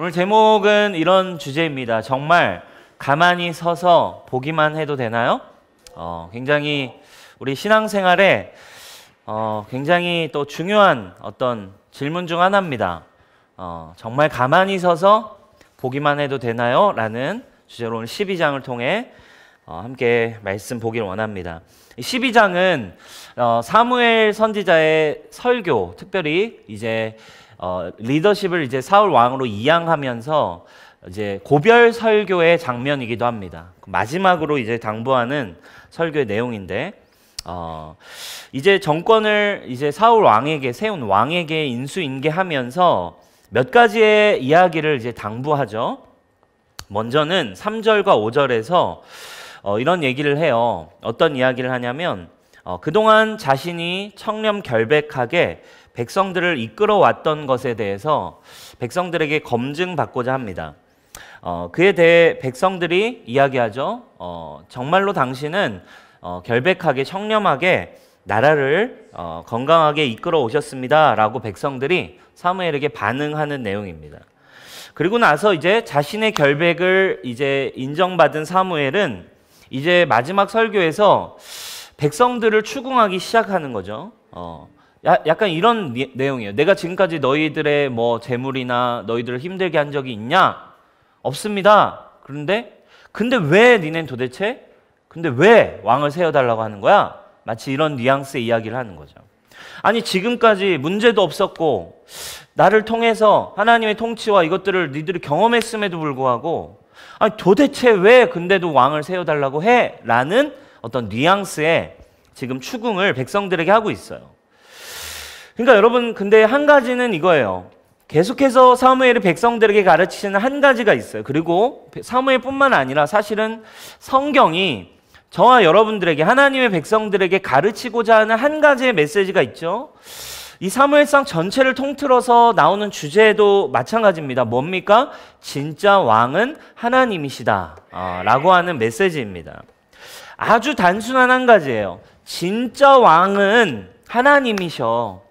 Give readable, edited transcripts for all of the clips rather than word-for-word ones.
오늘 제목은 이런 주제입니다. 정말 가만히 서서 보기만 해도 되나요? 굉장히 우리 신앙생활에 굉장히 또 중요한 어떤 질문 중 하나입니다. 정말 가만히 서서 보기만 해도 되나요? 라는 주제로 오늘 12장을 통해 함께 말씀 보기를 원합니다. 12장은 사무엘 선지자의 설교, 특별히 이제 리더십을 이제 사울 왕으로 이양하면서 이제 고별 설교의 장면이기도 합니다. 마지막으로 이제 당부하는 설교의 내용인데, 이제 정권을 이제 사울 왕에게 세운 왕에게 인수인계하면서 몇 가지의 이야기를 이제 당부하죠. 먼저는 3절과 5절에서 이런 얘기를 해요. 어떤 이야기를 하냐면 그동안 자신이 청렴결백하게 백성들을 이끌어왔던 것에 대해서 백성들에게 검증받고자 합니다. 그에 대해 백성들이 이야기하죠. 정말로 당신은 결백하게 청렴하게 나라를 건강하게 이끌어 오셨습니다 라고 백성들이 사무엘에게 반응하는 내용입니다. 그리고 나서 이제 자신의 결백을 이제 인정받은 사무엘은 이제 마지막 설교에서 백성들을 추궁하기 시작하는 거죠. 약간 이런 내용이에요. 내가 지금까지 너희들의 뭐 재물이나 너희들을 힘들게 한 적이 있냐? 없습니다. 근데 왜 니넨 도대체? 근데 왜 왕을 세워달라고 하는 거야? 마치 이런 뉘앙스의 이야기를 하는 거죠. 아니 지금까지 문제도 없었고 나를 통해서 하나님의 통치와 이것들을 니들이 경험했음에도 불구하고 아니 도대체 왜 근데도 왕을 세워달라고 해? 라는 어떤 뉘앙스의 지금 추궁을 백성들에게 하고 있어요. 그러니까 여러분 근데 한 가지는 이거예요. 계속해서 사무엘이 백성들에게 가르치시는 한 가지가 있어요. 그리고 사무엘뿐만 아니라 사실은 성경이 저와 여러분들에게 하나님의 백성들에게 가르치고자 하는 한 가지의 메시지가 있죠. 이 사무엘상 전체를 통틀어서 나오는 주제도 마찬가지입니다. 뭡니까? 진짜 왕은 하나님이시다 라고 하는 메시지입니다. 아주 단순한 한 가지예요. 진짜 왕은 하나님이셔.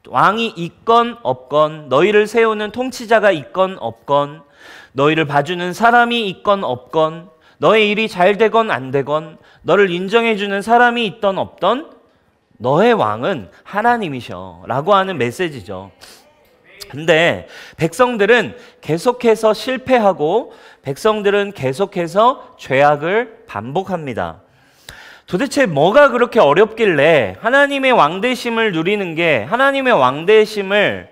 왕이 있건 없건 너희를 세우는 통치자가 있건 없건 너희를 봐주는 사람이 있건 없건 너의 일이 잘 되건 안 되건 너를 인정해주는 사람이 있던 없던 너의 왕은 하나님이셔 라고 하는 메시지죠. 근데 백성들은 계속해서 실패하고 백성들은 계속해서 죄악을 반복합니다. 도대체 뭐가 그렇게 어렵길래 하나님의 왕되심을 누리는 게, 하나님의 왕되심을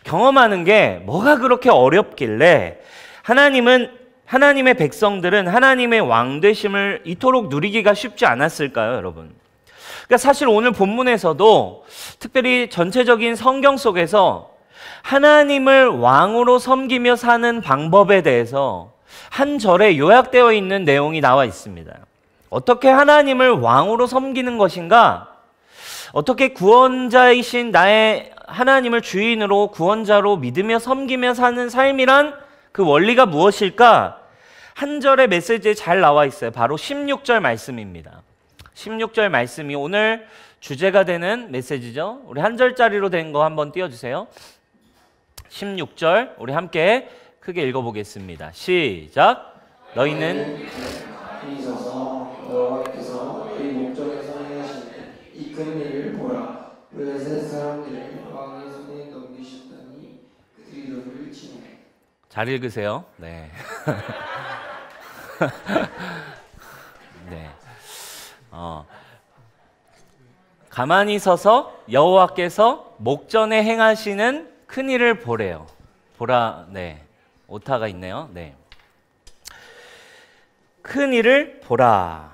경험하는 게 뭐가 그렇게 어렵길래 하나님의 백성들은 하나님의 왕되심을 이토록 누리기가 쉽지 않았을까요, 여러분? 그러니까 사실 오늘 본문에서도 특별히 전체적인 성경 속에서 하나님을 왕으로 섬기며 사는 방법에 대해서 한 절에 요약되어 있는 내용이 나와 있습니다. 어떻게 하나님을 왕으로 섬기는 것인가? 어떻게 구원자이신 나의 하나님을 주인으로 구원자로 믿으며 섬기며 사는 삶이란 그 원리가 무엇일까? 한 절의 메시지에 잘 나와 있어요. 바로 16절 말씀입니다. 16절 말씀이 오늘 주제가 되는 메시지죠. 우리 한 절짜리로 된 거 한번 띄워주세요. 16절 우리 함께 크게 읽어보겠습니다. 시작. 너희는 여호와께서 이 목전에서 행하신 이 큰 일을 보라. 블레셋 사람들을 왕의 손에 넘기셨다니 그들이 너를 치네. 잘 읽으세요. 네. 네. 가만히 서서 여호와께서 목전에 행하시는 큰 일을 보래요. 보라. 네. 오타가 있네요. 네. 큰 일을 보라.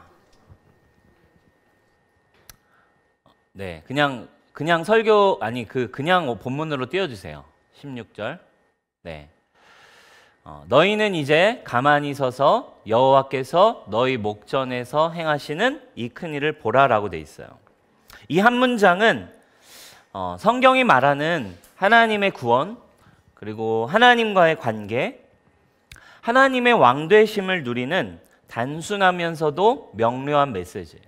네, 그냥 설교 그냥 본문으로 띄워주세요. 16절. 네. 너희는 이제 가만히 서서 여호와께서 너희 목전에서 행하시는 이 큰 일을 보라라고 돼 있어요. 이 한 문장은 성경이 말하는 하나님의 구원 그리고 하나님과의 관계, 하나님의 왕되심을 누리는 단순하면서도 명료한 메시지예요.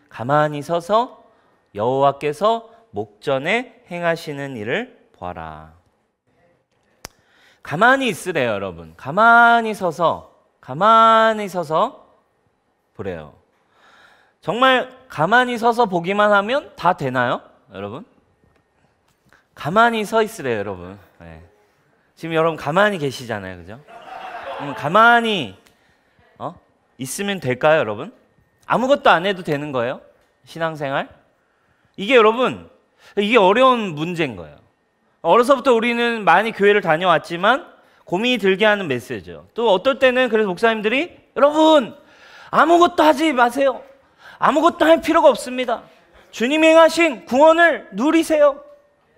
가만히 서서 여호와께서 목전에 행하시는 일을 보아라. 가만히 있으래요, 여러분. 가만히 서서 보래요. 정말 가만히 서서 보기만 하면 다 되나요, 여러분? 가만히 서 있으래요, 여러분. 네. 지금 여러분 가만히 계시잖아요, 그죠? 가만히 있으면 될까요, 여러분? 아무것도 안 해도 되는 거예요? 신앙생활? 이게 여러분, 이게 어려운 문제인 거예요. 어려서부터 우리는 많이 교회를 다녀왔지만 고민이 들게 하는 메시지죠. 또 어떨 때는 그래서 목사님들이 여러분 아무것도 하지 마세요. 아무것도 할 필요가 없습니다. 주님이 행하신 구원을 누리세요.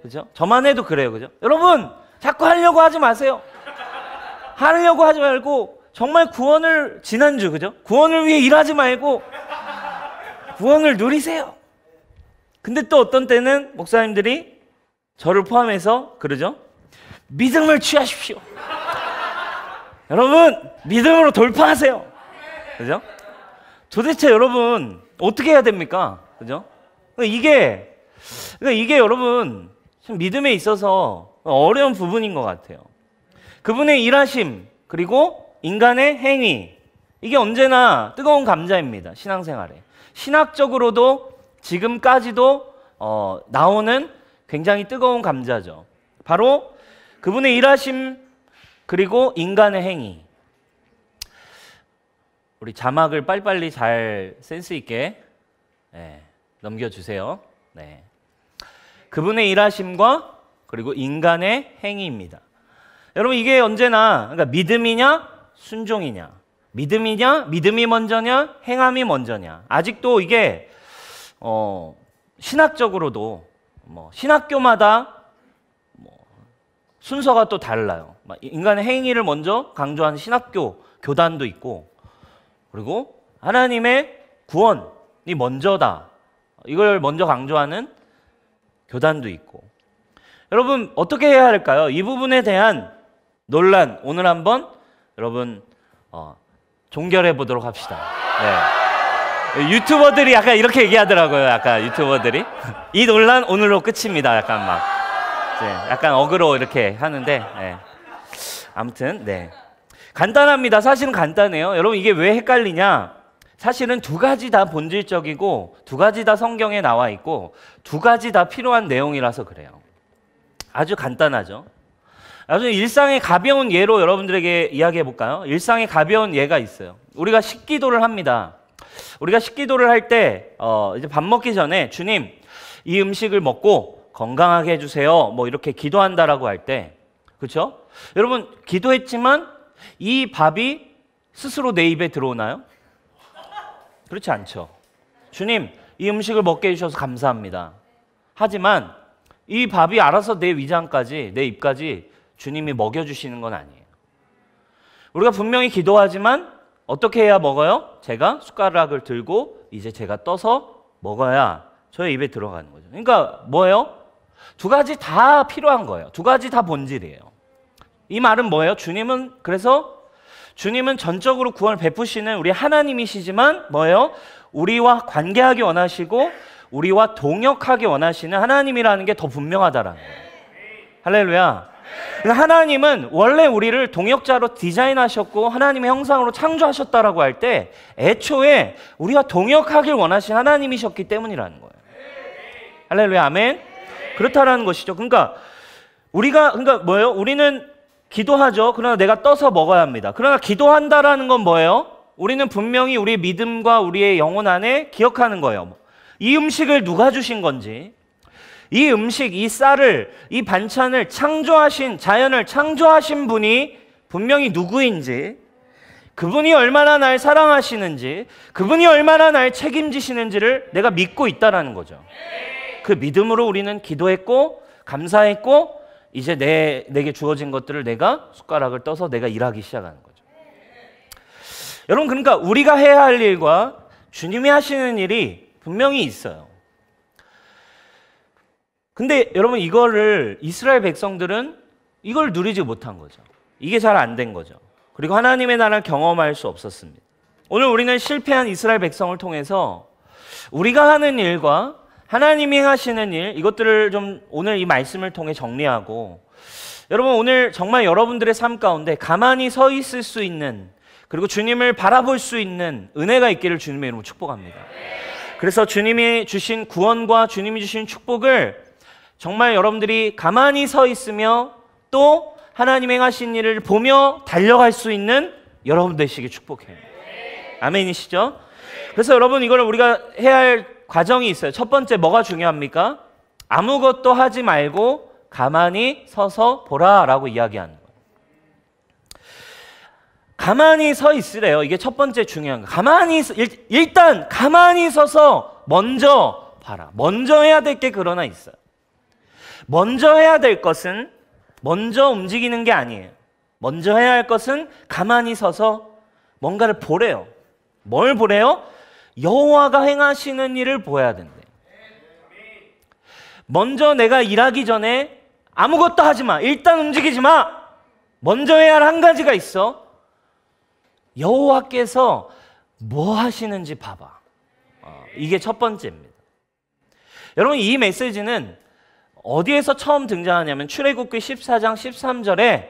그죠? 저만 해도 그래요, 그죠? 여러분 자꾸 하려고 하지 마세요. 하려고 하지 말고 정말 구원을 지난주 그죠? 구원을 위해 일하지 말고 구원을 누리세요. 근데 또 어떤 때는 목사님들이 저를 포함해서 그러죠? 믿음을 취하십시오. 여러분 믿음으로 돌파하세요. 그죠? 도대체 여러분 어떻게 해야 됩니까? 그죠? 이게 여러분 참 믿음에 있어서 어려운 부분인 것 같아요. 그분의 일하심 그리고 인간의 행위 이게 언제나 뜨거운 감자입니다. 신앙생활에 신학적으로도 지금까지도 나오는 굉장히 뜨거운 감자죠. 바로 그분의 일하심 그리고 인간의 행위. 우리 자막을 빨리빨리 잘 센스 있게 넘겨주세요. 네. 그분의 일하심과 그리고 인간의 행위입니다. 여러분 이게 언제나 그러니까 믿음이냐 순종이냐 믿음이 먼저냐 행함이 먼저냐 아직도 이게 신학적으로도 신학교마다 순서가 또 달라요. 인간의 행위를 먼저 강조하는 신학교 교단도 있고 그리고 하나님의 구원이 먼저다 이걸 먼저 강조하는 교단도 있고 여러분 어떻게 해야 할까요? 이 부분에 대한 논란 오늘 한번 여러분 종결해 보도록 합시다. 네. 유튜버들이 약간 이렇게 얘기하더라고요. 약간 유튜버들이 이 논란 오늘로 끝입니다. 약간 막 약간 어그로 이렇게 하는데 아무튼 간단합니다. 사실은 간단해요. 여러분 이게 왜 헷갈리냐? 사실은 두 가지 다 본질적이고 두 가지 다 성경에 나와 있고 두 가지 다 필요한 내용이라서 그래요. 아주 간단하죠. 아주 일상의 가벼운 예로 여러분들에게 이야기해 볼까요? 일상의 가벼운 예가 있어요. 우리가 식기도를 합니다. 우리가 식기도를 할 때 이제 밥 먹기 전에 주님 이 음식을 먹고 건강하게 해주세요. 뭐 이렇게 기도한다라고 할 때 그렇죠? 여러분 기도했지만 이 밥이 스스로 내 입에 들어오나요? 그렇지 않죠. 주님 이 음식을 먹게 해주셔서 감사합니다. 하지만 이 밥이 알아서 내 위장까지 내 입까지 주님이 먹여주시는 건 아니에요. 우리가 분명히 기도하지만 어떻게 해야 먹어요? 제가 숟가락을 들고 이제 제가 떠서 먹어야 저의 입에 들어가는 거죠. 그러니까 뭐예요? 두 가지 다 필요한 거예요. 두 가지 다 본질이에요. 이 말은 뭐예요? 주님은 전적으로 구원을 베푸시는 우리 하나님이시지만 뭐예요? 우리와 관계하기 원하시고 우리와 동역하기 원하시는 하나님이라는 게 더 분명하다라는 거예요. 할렐루야. 하나님은 원래 우리를 동역자로 디자인하셨고 하나님의 형상으로 창조하셨다라고 할 때 애초에 우리와 동역하길 원하신 하나님이셨기 때문이라는 거예요. 할렐루야. 아멘. 그렇다라는 것이죠. 그러니까 뭐예요? 우리는 기도하죠. 그러나 내가 떠서 먹어야 합니다. 그러나 기도한다라는 건 뭐예요? 우리는 분명히 우리의 믿음과 우리의 영혼 안에 기억하는 거예요. 이 음식을 누가 주신 건지, 이 음식, 이 쌀을, 이 반찬을 창조하신, 자연을 창조하신 분이 분명히 누구인지, 그분이 얼마나 날 사랑하시는지, 그분이 얼마나 날 책임지시는지를 내가 믿고 있다라는 거죠. 그 믿음으로 우리는 기도했고 감사했고 이제 내게 주어진 것들을 내가 숟가락을 떠서 내가 일하기 시작하는 거죠. 여러분 그러니까 우리가 해야 할 일과 주님이 하시는 일이 분명히 있어요. 근데 여러분 이거를 이스라엘 백성들은 이걸 누리지 못한 거죠. 이게 잘 안 된 거죠. 그리고 하나님의 나라를 경험할 수 없었습니다. 오늘 우리는 실패한 이스라엘 백성을 통해서 우리가 하는 일과 하나님이 하시는 일, 이것들을 좀 오늘 이 말씀을 통해 정리하고 여러분, 오늘 정말 여러분들의 삶 가운데 가만히 서 있을 수 있는, 그리고 주님을 바라볼 수 있는 은혜가 있기를 주님의 이름으로 축복합니다. 그래서 주님이 주신 구원과 주님이 주신 축복을 정말 여러분들이 가만히 서 있으며 또 하나님 행하신 일을 보며 달려갈 수 있는 여러분 되시길 축복해요. 아멘이시죠? 그래서 여러분, 이걸 우리가 해야 할 과정이 있어요. 첫 번째, 뭐가 중요합니까? 아무것도 하지 말고 가만히 서서 보라 라고 이야기하는 거예요. 가만히 서 있으래요. 이게 첫 번째 중요한 거예요. 일단 가만히 서서 먼저 봐라. 먼저 해야 될 게 그러나 있어요. 먼저 해야 될 것은 먼저 움직이는 게 아니에요. 먼저 해야 할 것은 가만히 서서 뭔가를 보래요. 뭘 보래요? 여호와가 행하시는 일을 보아야 된대. 먼저 내가 일하기 전에 아무것도 하지 마. 일단 움직이지 마. 먼저 해야 할 한 가지가 있어. 여호와께서 뭐 하시는지 봐봐. 이게 첫 번째입니다. 여러분, 이 메시지는 어디에서 처음 등장하냐면 출애굽기 14장 13절에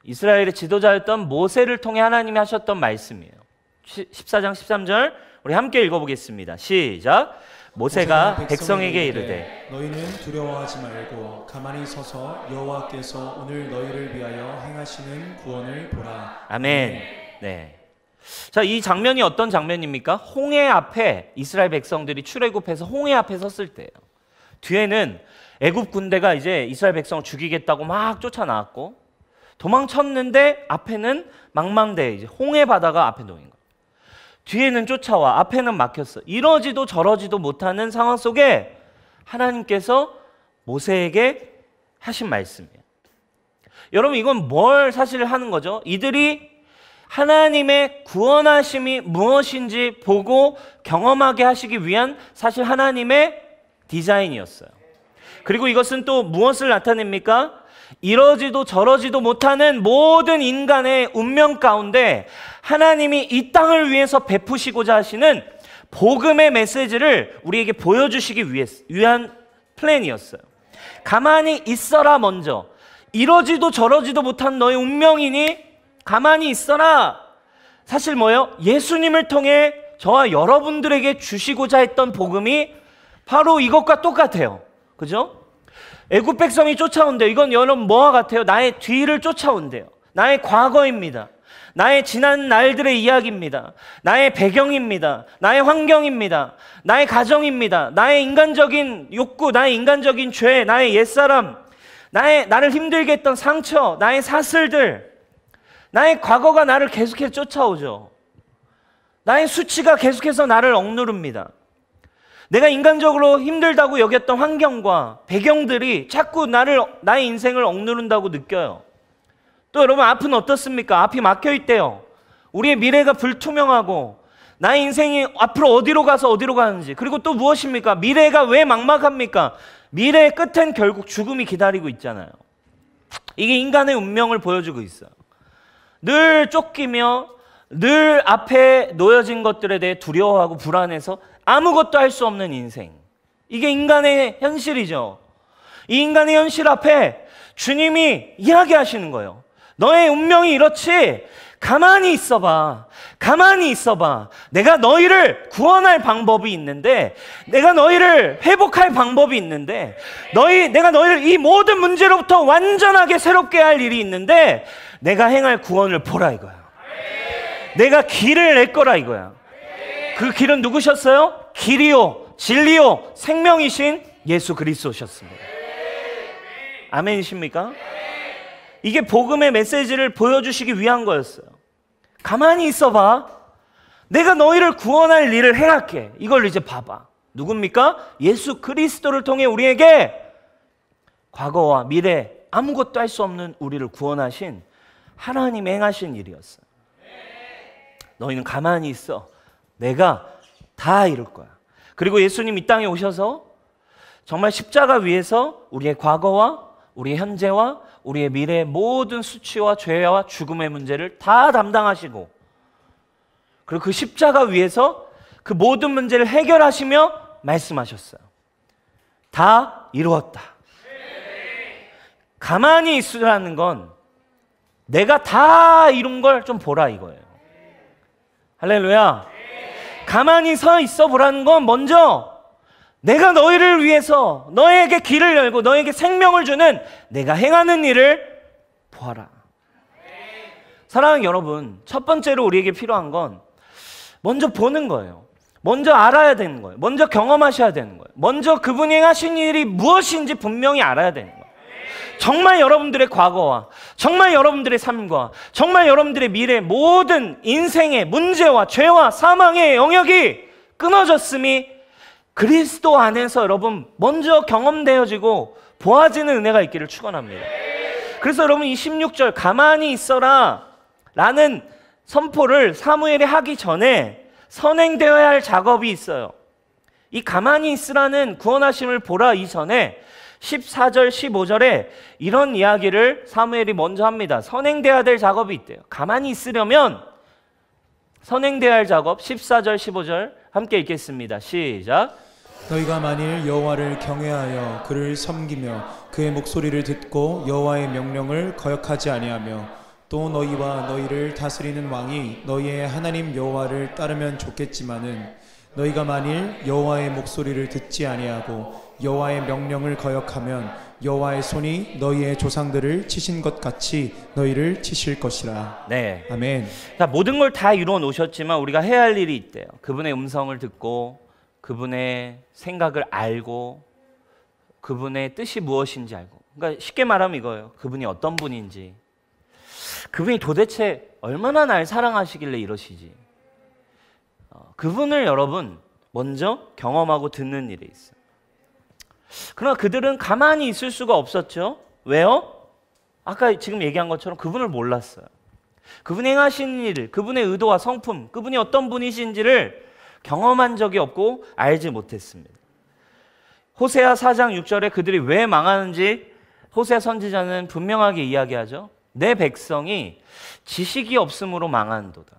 이스라엘의 지도자였던 모세를 통해 하나님이 하셨던 말씀이에요. 14장 13절 우리 함께 읽어보겠습니다. 시작. 모세가 백성에게 이르되 너희는 두려워하지 말고 가만히 서서 여호와께서 오늘 너희를 위하여 행하시는 구원을 보라. 아멘. 네. 자, 이 장면이 어떤 장면입니까? 홍해 앞에 이스라엘 백성들이 출애굽해서 홍해 앞에 섰을 때예요. 뒤에는 애굽 군대가 이제 이스라엘 백성을 죽이겠다고 막 쫓아나왔고 도망쳤는데 앞에는 망망대해 이제 홍해 바다가 앞에 놓인 거예요. 뒤에는 쫓아와 앞에는 막혔어. 이러지도 저러지도 못하는 상황 속에 하나님께서 모세에게 하신 말씀이에요. 여러분, 이건 뭘 사실 하는 거죠? 이들이 하나님의 구원하심이 무엇인지 보고 경험하게 하시기 위한 사실 하나님의 디자인이었어요. 그리고 이것은 또 무엇을 나타냅니까? 이러지도 저러지도 못하는 모든 인간의 운명 가운데 하나님이 이 땅을 위해서 베푸시고자 하시는 복음의 메시지를 우리에게 보여주시기 위한 플랜이었어요. 가만히 있어라. 먼저 이러지도 저러지도 못한 너의 운명이니 가만히 있어라. 사실 뭐예요? 예수님을 통해 저와 여러분들에게 주시고자 했던 복음이 바로 이것과 똑같아요. 그죠? 애굽 백성이 쫓아온대요. 이건 여러분 뭐와 같아요? 나의 뒤를 쫓아온대요. 나의 과거입니다. 나의 지난 날들의 이야기입니다. 나의 배경입니다. 나의 환경입니다. 나의 가정입니다. 나의 인간적인 욕구, 나의 인간적인 죄, 나의 옛사람, 나를 힘들게 했던 상처, 나의 사슬들, 나의 과거가 나를 계속해서 쫓아오죠. 나의 수치가 계속해서 나를 억누릅니다. 내가 인간적으로 힘들다고 여겼던 환경과 배경들이 자꾸 나의 인생을 억누른다고 느껴요. 또 여러분, 앞은 어떻습니까? 앞이 막혀 있대요. 우리의 미래가 불투명하고 나의 인생이 앞으로 어디로 가서 어디로 가는지, 그리고 또 무엇입니까? 미래가 왜 막막합니까? 미래의 끝엔 결국 죽음이 기다리고 있잖아요. 이게 인간의 운명을 보여주고 있어요. 늘 쫓기며 늘 앞에 놓여진 것들에 대해 두려워하고 불안해서 아무것도 할 수 없는 인생. 이게 인간의 현실이죠. 이 인간의 현실 앞에 주님이 이야기하시는 거예요. 너의 운명이 이렇지. 가만히 있어봐. 가만히 있어봐. 내가 너희를 구원할 방법이 있는데, 내가 너희를 회복할 방법이 있는데, 내가 너희를 이 모든 문제로부터 완전하게 새롭게 할 일이 있는데, 내가 행할 구원을 보라 이거야. 내가 길을 낼 거라 이거야. 그 길은 누구셨어요? 길이요, 진리요, 생명이신 예수 그리스도셨습니다. 아멘이십니까? 이게 복음의 메시지를 보여주시기 위한 거였어요. 가만히 있어봐. 내가 너희를 구원할 일을 행할게. 이걸 이제 봐봐. 누굽니까? 예수 그리스도를 통해 우리에게 과거와 미래 아무것도 할 수 없는 우리를 구원하신 하나님이 행하신 일이었어요. 너희는 가만히 있어. 내가 다 이룰 거야. 그리고 예수님 이 땅에 오셔서 정말 십자가 위에서 우리의 과거와 우리의 현재와 우리의 미래의 모든 수치와 죄와 죽음의 문제를 다 담당하시고, 그리고 그 십자가 위에서 그 모든 문제를 해결하시며 말씀하셨어요. 다 이루었다. 가만히 있으라는 건 내가 다 이룬 걸 좀 보라 이거예요. 할렐루야. 가만히 서 있어 보라는 건 먼저 내가 너희를 위해서 너에게 길을 열고 너에게 생명을 주는 내가 행하는 일을 보아라. 사랑하는 여러분, 첫 번째로 우리에게 필요한 건 먼저 보는 거예요. 먼저 알아야 되는 거예요. 먼저 경험하셔야 되는 거예요. 먼저 그분이 하신 일이 무엇인지 분명히 알아야 되는 거예요. 정말 여러분들의 과거와 정말 여러분들의 삶과 정말 여러분들의 미래 모든 인생의 문제와 죄와 사망의 영역이 끊어졌음이 그리스도 안에서 여러분 먼저 경험되어지고 보아지는 은혜가 있기를 축원합니다. 그래서 여러분 이 16절 가만히 있어라 라는 선포를 사무엘이 하기 전에 선행되어야 할 작업이 있어요. 이 가만히 있으라는 구원하심을 보라 이전에 14절 15절에 이런 이야기를 사무엘이 먼저 합니다. 선행되어야 될 작업이 있대요. 가만히 있으려면 선행되어야 할 작업 14절 15절 함께 읽겠습니다. 시작. 너희가 만일 여호와를 경외하여 그를 섬기며 그의 목소리를 듣고 여호와의 명령을 거역하지 아니하며 또 너희와 너희를 다스리는 왕이 너희의 하나님 여호와를 따르면 좋겠지만은 너희가 만일 여호와의 목소리를 듣지 아니하고 여호와의 명령을 거역하면 여호와의 손이 너희의 조상들을 치신 것 같이 너희를 치실 것이라. 네. 아멘. 자, 모든 걸 다 이루어 놓으셨지만 우리가 해야 할 일이 있대요. 그분의 음성을 듣고 그분의 생각을 알고 그분의 뜻이 무엇인지 알고. 그러니까 쉽게 말하면 이거예요. 그분이 어떤 분인지. 그분이 도대체 얼마나 날 사랑하시길래 이러시지. 그분을 여러분 먼저 경험하고 듣는 일이 있어요. 그러나 그들은 가만히 있을 수가 없었죠. 왜요? 아까 지금 얘기한 것처럼 그분을 몰랐어요. 그분이 행하신 일, 그분의 의도와 성품, 그분이 어떤 분이신지를 경험한 적이 없고 알지 못했습니다. 호세아 4장 6절에 그들이 왜 망하는지 호세아 선지자는 분명하게 이야기하죠. 내 백성이 지식이 없음으로 망한도다.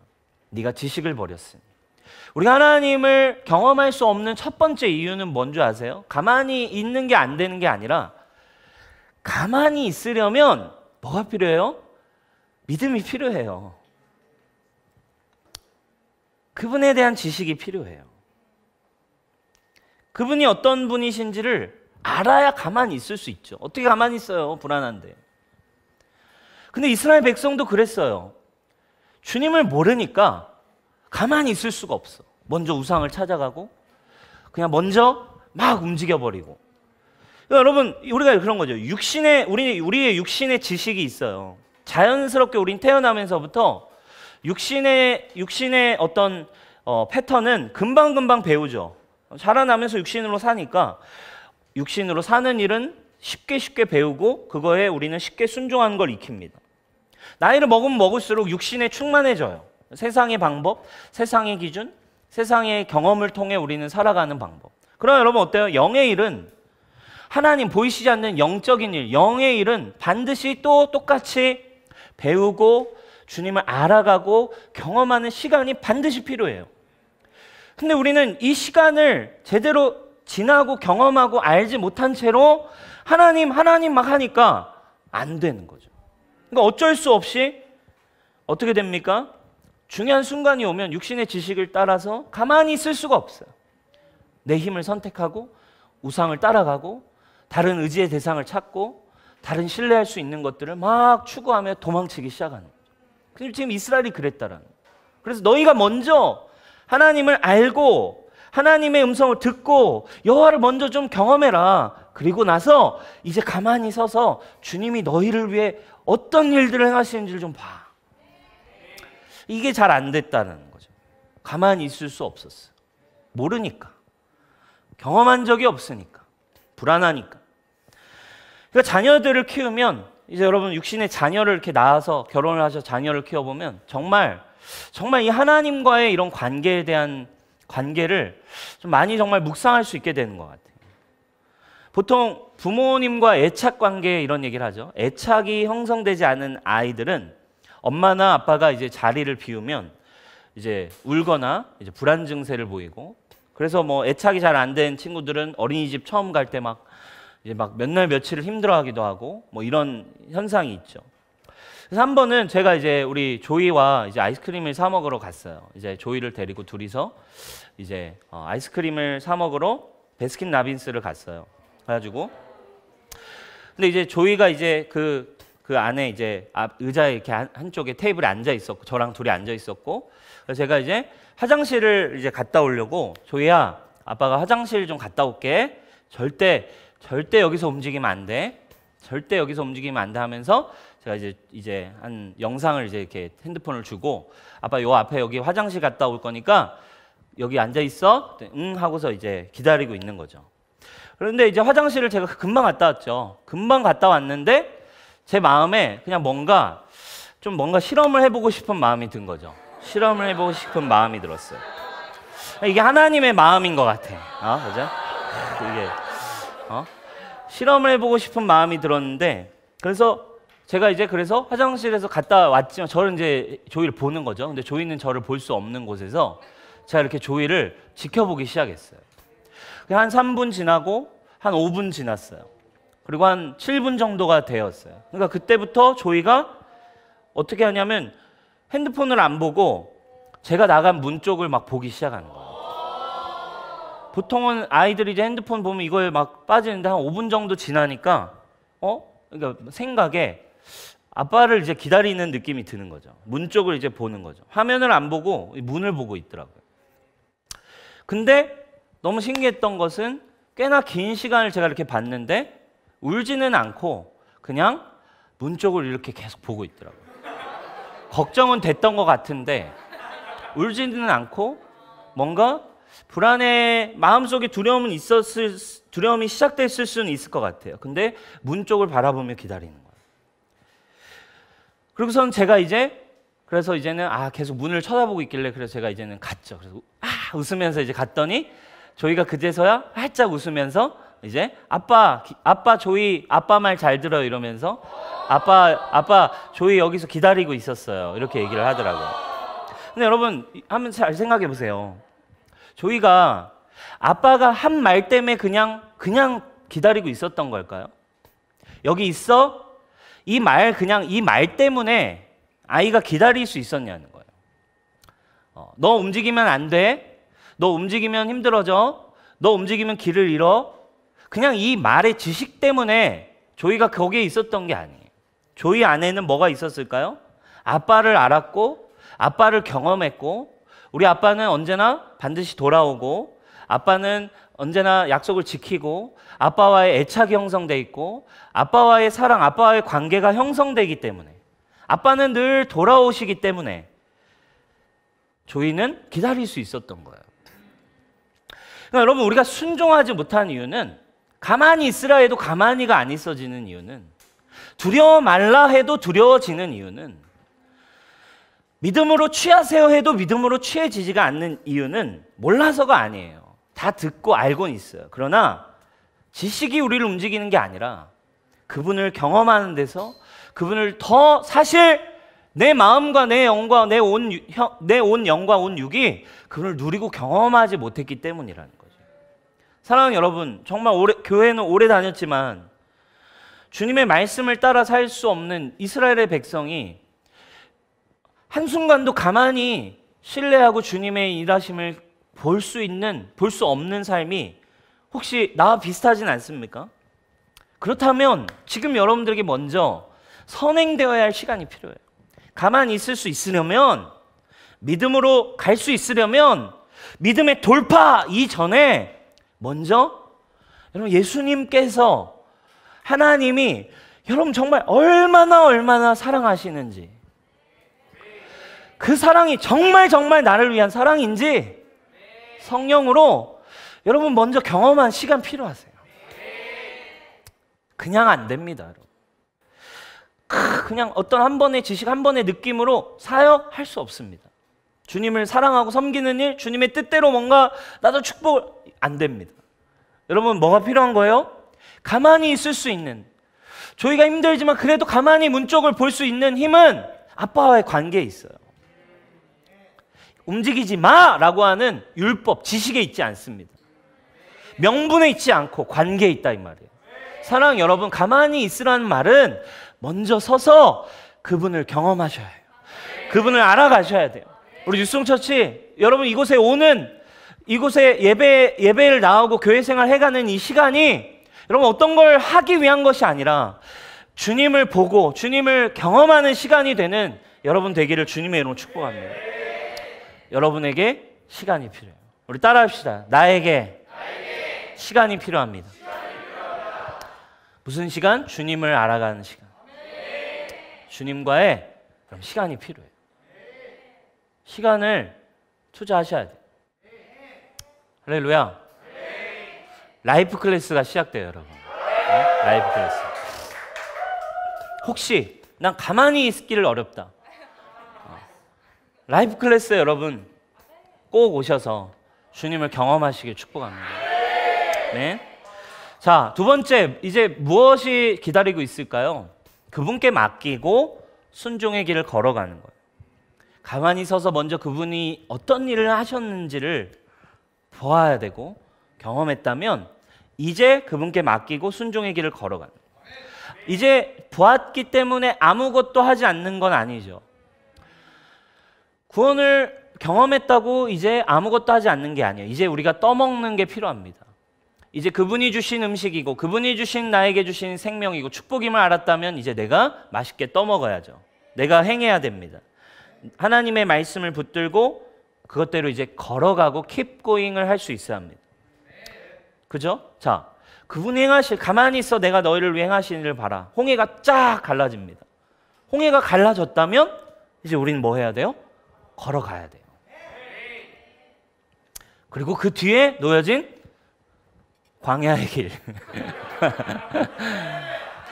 네가 지식을 버렸으니. 우리가 하나님을 경험할 수 없는 첫 번째 이유는 뭔지 아세요? 가만히 있는 게 안 되는 게 아니라 가만히 있으려면 뭐가 필요해요? 믿음이 필요해요. 그분에 대한 지식이 필요해요. 그분이 어떤 분이신지를 알아야 가만히 있을 수 있죠. 어떻게 가만히 있어요? 불안한데. 근데 이스라엘 백성도 그랬어요. 주님을 모르니까 가만히 있을 수가 없어. 먼저 우상을 찾아가고 그냥 먼저 막 움직여버리고. 여러분 우리가 그런 거죠. 우리의 육신의 지식이 있어요. 자연스럽게 우린 태어나면서부터 육신의 어떤 패턴은 금방금방 배우죠. 자라나면서 육신으로 사니까 육신으로 사는 일은 쉽게 배우고 그거에 우리는 쉽게 순종하는 걸 익힙니다. 나이를 먹으면 먹을수록 육신에 충만해져요. 세상의 방법, 세상의 기준, 세상의 경험을 통해 우리는 살아가는 방법. 그럼 여러분 어때요? 영의 일은 하나님 보이시지 않는 영적인 일, 영의 일은 반드시 또 똑같이 배우고 주님을 알아가고 경험하는 시간이 반드시 필요해요. 근데 우리는 이 시간을 제대로 지나고 경험하고 알지 못한 채로 하나님 막 하니까 안 되는 거죠. 그러니까 어쩔 수 없이 어떻게 됩니까? 중요한 순간이 오면 육신의 지식을 따라서 가만히 있을 수가 없어요. 내 힘을 선택하고 우상을 따라가고 다른 의지의 대상을 찾고 다른 신뢰할 수 있는 것들을 막 추구하며 도망치기 시작하는 거죠. 근데 지금 이스라엘이 그랬다라는 거예요. 그래서 너희가 먼저 하나님을 알고 하나님의 음성을 듣고 여호와를 먼저 좀 경험해라. 그리고 나서 이제 가만히 서서 주님이 너희를 위해 어떤 일들을 행하시는지를 좀 봐. 이게 잘 안 됐다는 거죠. 가만히 있을 수 없었어요. 모르니까. 경험한 적이 없으니까. 불안하니까. 그러니까 자녀들을 키우면 이제 여러분 육신의 자녀를 이렇게 낳아서 결혼을 하셔서 자녀를 키워보면 정말 이 하나님과의 이런 관계에 대한 관계를 좀 많이 정말 묵상할 수 있게 되는 것 같아요. 보통 부모님과 애착 관계 이런 얘기를 하죠. 애착이 형성되지 않은 아이들은 엄마나 아빠가 이제 자리를 비우면 이제 울거나 이제 불안 증세를 보이고, 그래서 뭐 애착이 잘 안 된 친구들은 어린이집 처음 갈 때 막 이제 막 몇 날 며칠을 힘들어하기도 하고 뭐 이런 현상이 있죠. 그래서 한 번은 제가 이제 우리 조이와 이제 아이스크림을 사 먹으러 갔어요. 이제 조이를 데리고 둘이서 이제 아이스크림을 사 먹으러 베스킨 라빈스를 갔어요. 그래가지고 근데 이제 조이가 이제 그 안에 이제 앞 의자에 이렇게 한쪽에 테이블에 앉아 있었고 저랑 둘이 앉아 있었고 그래서 제가 이제 화장실을 이제 갔다 오려고 조이야 아빠가 화장실 좀 갔다 올게. 절대 여기서 움직이면 안 돼. 절대 여기서 움직이면 안 돼 하면서 제가 이제 한 영상을 이제 이렇게 핸드폰을 주고 아빠 요 앞에 여기 화장실 갔다 올 거니까 여기 앉아 있어. 응 하고서 이제 기다리고 있는 거죠. 그런데 이제 화장실을 제가 금방 갔다 왔죠. 금방 갔다 왔는데 제 마음에 그냥 뭔가 실험을 해보고 싶은 마음이 든 거죠. 실험을 해보고 싶은 마음이 들었어요. 이게 하나님의 마음인 것 같아. 그죠? 이게 실험을 해보고 싶은 마음이 들었는데 그래서 제가 이제 그래서 화장실에서 갔다 왔지만 저는 이제 조이를 보는 거죠. 근데 조이는 저를 볼 수 없는 곳에서 제가 이렇게 조이를 지켜보기 시작했어요. 한 3분 지나고 한 5분 지났어요. 그리고 한 7분 정도가 되었어요. 그러니까 그때부터 조이가 어떻게 하냐면 핸드폰을 안 보고 제가 나간 문 쪽을 막 보기 시작하는 거예요. 보통은 아이들이 이제 핸드폰 보면 이거에 막 빠지는데 한 5분 정도 지나니까 그러니까 생각에 아빠를 이제 기다리는 느낌이 드는 거죠. 문 쪽을 이제 보는 거죠. 화면을 안 보고 문을 보고 있더라고요. 근데 너무 신기했던 것은 꽤나 긴 시간을 제가 이렇게 봤는데 울지는 않고 그냥 문 쪽을 이렇게 계속 보고 있더라고요. 걱정은 됐던 것 같은데 울지는 않고 뭔가 불안해 마음속에 두려움이 시작됐을 수는 있을 것 같아요. 근데 문 쪽을 바라보며 기다리는 거예요. 그리고선 제가 그래서 이제는 계속 문을 쳐다보고 있길래 그래서 제가 이제는 갔죠. 그래서 웃으면서 이제 갔더니 조이가 그제서야 활짝 웃으면서 이제 아빠 조이 아빠 말 잘 들어 이러면서 아빠 조이 여기서 기다리고 있었어요. 이렇게 얘기를 하더라고요. 근데 여러분 한번 잘 생각해 보세요. 조이가 아빠가 한 말 때문에 그냥 기다리고 있었던 걸까요? 여기 있어? 이 말 때문에 아이가 기다릴 수 있었냐는 거예요. 너 움직이면 안 돼. 너 움직이면 힘들어져. 너 움직이면 길을 잃어. 그냥 이 말의 지식 때문에 조이가 거기에 있었던 게 아니에요. 조이 안에는 뭐가 있었을까요? 아빠를 알았고 아빠를 경험했고 우리 아빠는 언제나 반드시 돌아오고 아빠는 언제나 약속을 지키고 아빠와의 애착이 형성돼 있고 아빠와의 사랑, 아빠와의 관계가 형성되기 때문에 아빠는 늘 돌아오시기 때문에 조이는 기다릴 수 있었던 거예요. 그러니까 여러분 우리가 순종하지 못한 이유는 가만히 있으라 해도 가만히가 안 있어지는 이유는 두려워 말라 해도 두려워지는 이유는 믿음으로 취하세요 해도 믿음으로 취해지지가 않는 이유는 몰라서가 아니에요. 다 듣고 알고는 있어요. 그러나 지식이 우리를 움직이는 게 아니라 그분을 경험하는 데서 그분을 더 사실 내 마음과 내 영과 내 온 영과 온 육이 그분을 누리고 경험하지 못했기 때문이라는 거죠. 사랑하는 여러분, 정말 교회는 오래 다녔지만 주님의 말씀을 따라 살 수 없는 이스라엘의 백성이 한순간도 가만히 신뢰하고 주님의 일하심을 볼 수 없는 삶이 혹시 나와 비슷하진 않습니까? 그렇다면 지금 여러분들에게 먼저 선행되어야 할 시간이 필요해요. 가만히 있을 수 있으려면, 믿음으로 갈 수 있으려면, 믿음의 돌파 이전에 먼저 여러분 예수님께서 하나님이 여러분 정말 얼마나 사랑하시는지, 그 사랑이 정말 나를 위한 사랑인지 성령으로 여러분 먼저 경험한 시간 필요하세요. 그냥 안 됩니다, 여러분. 그냥 어떤 한 번의 지식, 한 번의 느낌으로 사역할 수 없습니다. 주님을 사랑하고 섬기는 일, 주님의 뜻대로 뭔가 나도 축복 안 됩니다. 여러분 뭐가 필요한 거예요? 가만히 있을 수 있는, 저희가 힘들지만 그래도 가만히 문 쪽을 볼 수 있는 힘은 아빠와의 관계에 있어요. 움직이지 마라고 하는 율법, 지식에 있지 않습니다. 명분에 있지 않고 관계에 있다 이 말이에요. 사랑 여러분, 가만히 있으라는 말은 먼저 서서 그분을 경험하셔야 해요. 그분을 알아가셔야 돼요. 우리 뉴스송처치 여러분, 이곳에 예배를 나오고 교회 생활 해가는 이 시간이 여러분 어떤 걸 하기 위한 것이 아니라 주님을 보고 주님을 경험하는 시간이 되는 여러분 되기를 주님의 이름으로 축복합니다. 여러분에게 시간이 필요해요. 우리 따라합시다. 나에게 시간이 필요합니다. 무슨 시간? 주님을 알아가는 시간. 주님과의 그럼 시간이 필요해요. 시간을 투자하셔야 돼요. 할렐루야. 라이프 클래스가 시작돼요, 여러분. 네? 라이프 클래스. 혹시 난 가만히 있기를 어렵다. 라이프 클래스에 여러분 꼭 오셔서 주님을 경험하시길 축복합니다. 네. 자, 두 번째, 이제 무엇이 기다리고 있을까요? 그분께 맡기고 순종의 길을 걸어가는 거예요. 가만히 서서 먼저 그분이 어떤 일을 하셨는지를 보아야 되고 경험했다면 이제 그분께 맡기고 순종의 길을 걸어가는 거예요. 이제 보았기 때문에 아무것도 하지 않는 건 아니죠. 구원을 경험했다고 이제 아무것도 하지 않는 게 아니에요. 이제 우리가 떠먹는 게 필요합니다. 이제 그분이 주신 음식이고 그분이 주신 나에게 주신 생명이고 축복임을 알았다면 이제 내가 맛있게 떠먹어야죠. 내가 행해야 됩니다. 하나님의 말씀을 붙들고 그것대로 이제 걸어가고 keep going을 할 수 있어야 합니다. 그죠? 자, 그분이 가만히 있어 내가 너희를 위해 행하시는 일을 봐라. 홍해가 쫙 갈라집니다. 홍해가 갈라졌다면 이제 우리는 뭐 해야 돼요? 걸어가야 돼요. 그리고 그 뒤에 놓여진 광야의 길.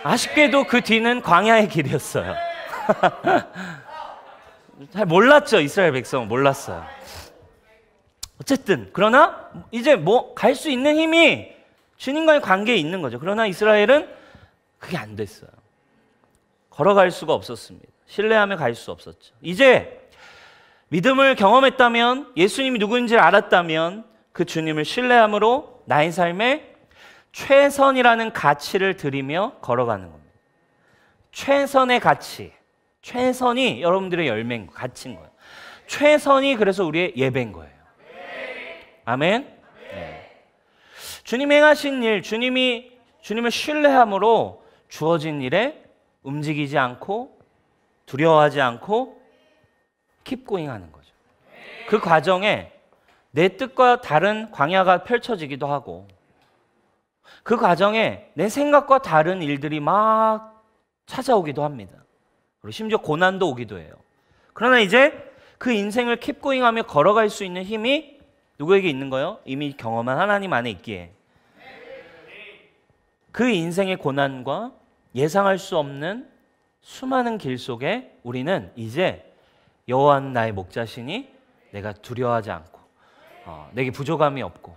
아쉽게도 그 뒤는 광야의 길이었어요. 잘 몰랐죠. 이스라엘 백성은 몰랐어요. 어쨌든 그러나 이제 뭐 갈 수 있는 힘이 주님과의 관계에 있는 거죠. 그러나 이스라엘은 그게 안 됐어요. 걸어갈 수가 없었습니다. 신뢰하며 갈 수 없었죠. 이제 믿음을 경험했다면, 예수님이 누구인지를 알았다면 그 주님을 신뢰함으로 나의 삶에 최선이라는 가치를 들이며 걸어가는 겁니다. 최선의 가치, 최선이 여러분들의 열매인 거예요. 가치인 거예요. 최선이 그래서 우리의 예배인 거예요. 아멘. 네. 주님이 행하신 일, 주님을 신뢰함으로 주어진 일에 움직이지 않고 두려워하지 않고 keep going 하는 거죠. 그 과정에 내 뜻과 다른 광야가 펼쳐지기도 하고 그 과정에 내 생각과 다른 일들이 막 찾아오기도 합니다. 그리고 심지어 고난도 오기도 해요. 그러나 이제 그 인생을 keep going 하며 걸어갈 수 있는 힘이 누구에게 있는 거예요? 이미 경험한 하나님 안에 있기에. 그 인생의 고난과 예상할 수 없는 수많은 길 속에 우리는 이제 여호와는 나의 목자시니 내가 두려워하지 않고 내게 부족함이 없고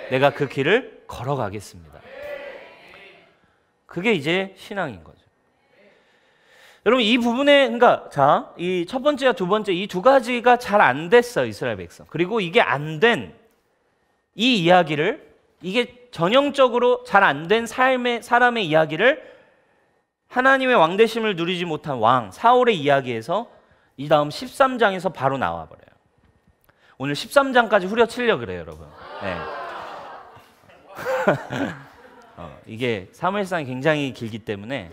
내가 그 길을 걸어가겠습니다. 그게 이제 신앙인 거죠. 여러분 이 부분에 그러니까 자, 이 첫 번째와 두 번째 이 두 가지가 잘 안 됐어요. 이스라엘 백성. 그리고 이게 안 된 이 이야기를 이게 전형적으로 잘 안 된 사람의 이야기를 하나님의 왕대심을 누리지 못한 왕 사울의 이야기에서 이 다음 13장에서 바로 나와버려요. 오늘 13장까지 후려치려고 그래요, 여러분. 네. 이게 사무엘상이 굉장히 길기 때문에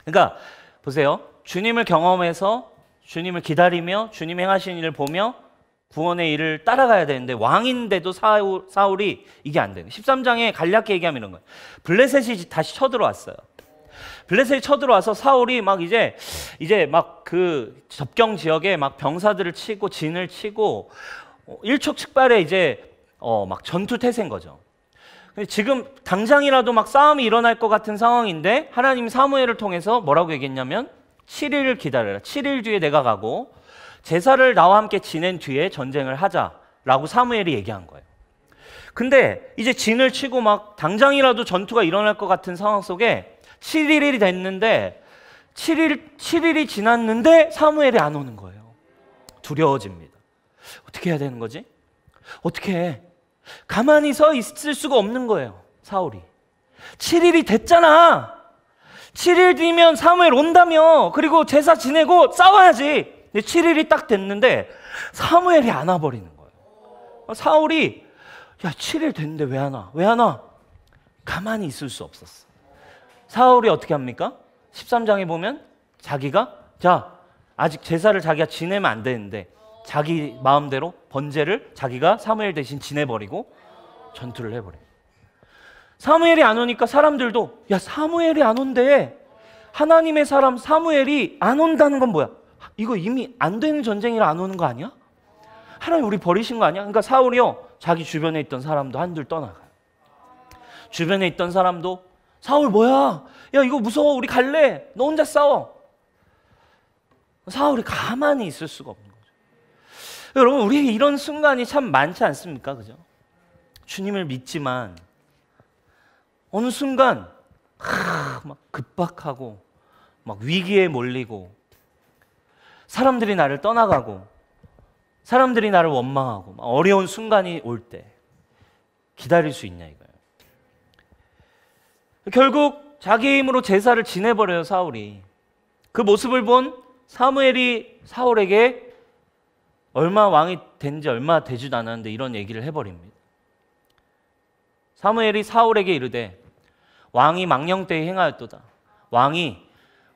그러니까 보세요. 주님을 경험해서 주님을 기다리며 주님 행하신 일을 보며 구원의 일을 따라가야 되는데 왕인데도 사울이 이게 안 돼요. 13장에 간략히 얘기하면 이런 거예요. 블레셋이 다시 쳐들어왔어요. 블레셋이 쳐들어와서 사울이 막 이제 막 그 접경 지역에 막 병사들을 치고 진을 치고 일촉즉발의 이제 막 전투 태세인 거죠. 근데 지금 당장이라도 막 싸움이 일어날 것 같은 상황인데 하나님 사무엘을 통해서 뭐라고 얘기했냐면 7일을 기다려라. 7일 뒤에 내가 가고 제사를 나와 함께 지낸 뒤에 전쟁을 하자라고 사무엘이 얘기한 거예요. 근데 이제 진을 치고 막 당장이라도 전투가 일어날 것 같은 상황 속에 7일이 됐는데 7일이 지났는데 사무엘이 안 오는 거예요. 두려워집니다. 어떻게 해야 되는 거지? 어떻게 해? 가만히 서 있을 수가 없는 거예요. 사울이. 7일이 됐잖아. 7일 뒤면 사무엘 온다며. 그리고 제사 지내고 싸워야지. 근데 7일이 딱 됐는데 사무엘이 안 와버리는 거예요. 사울이 야 7일 됐는데 왜 안 와? 왜 안 와? 가만히 있을 수 없었어. 사울이 어떻게 합니까? 13장에 보면 자기가 아직 제사를 자기가 지내면 안 되는데 자기 마음대로 번제를 자기가 사무엘 대신 지내버리고 전투를 해버려요. 사무엘이 안 오니까 사람들도 야 사무엘이 안 온대. 하나님의 사람 사무엘이 안 온다는 건 뭐야? 이거 이미 안 되는 전쟁이라 안 오는 거 아니야? 하나님 우리 버리신 거 아니야? 그러니까 사울이요 자기 주변에 있던 사람도 한둘 떠나가요. 주변에 있던 사람도 사울 뭐야? 야 이거 무서워 우리 갈래. 너 혼자 싸워. 사울이 가만히 있을 수가 없는 거죠. 여러분 우리에게 이런 순간이 참 많지 않습니까? 그죠? 주님을 믿지만 어느 순간 막 급박하고 막 위기에 몰리고 사람들이 나를 떠나가고 사람들이 나를 원망하고 막 어려운 순간이 올 때 기다릴 수 있냐 이거예요. 결국 자기 힘으로 제사를 지내버려요 사울이. 그 모습을 본 사무엘이 사울에게 얼마 왕이 된 지 얼마 되지도 않았는데 이런 얘기를 해버립니다. 사무엘이 사울에게 이르되 왕이 망령되이 행하였도다.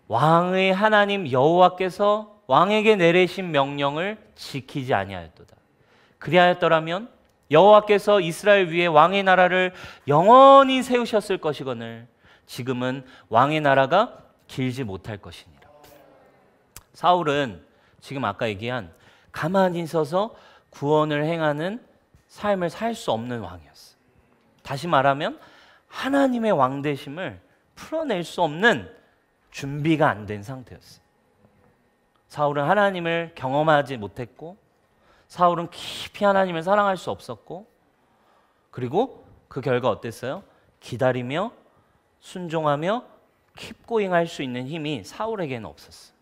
왕의 하나님 여호와께서 왕에게 내리신 명령을 지키지 아니하였도다. 그리하였더라면 여호와께서 이스라엘 위에 왕의 나라를 영원히 세우셨을 것이거늘 지금은 왕의 나라가 길지 못할 것이니라. 사울은 지금 아까 얘기한 가만히 서서 구원을 행하는 삶을 살 수 없는 왕이었어요. 다시 말하면 하나님의 왕되심을 풀어낼 수 없는 준비가 안 된 상태였어요. 사울은 하나님을 경험하지 못했고 사울은 깊이 하나님을 사랑할 수 없었고 그리고 그 결과 어땠어요? 기다리며 순종하며 킵고잉할 수 있는 힘이 사울에게는 없었어요.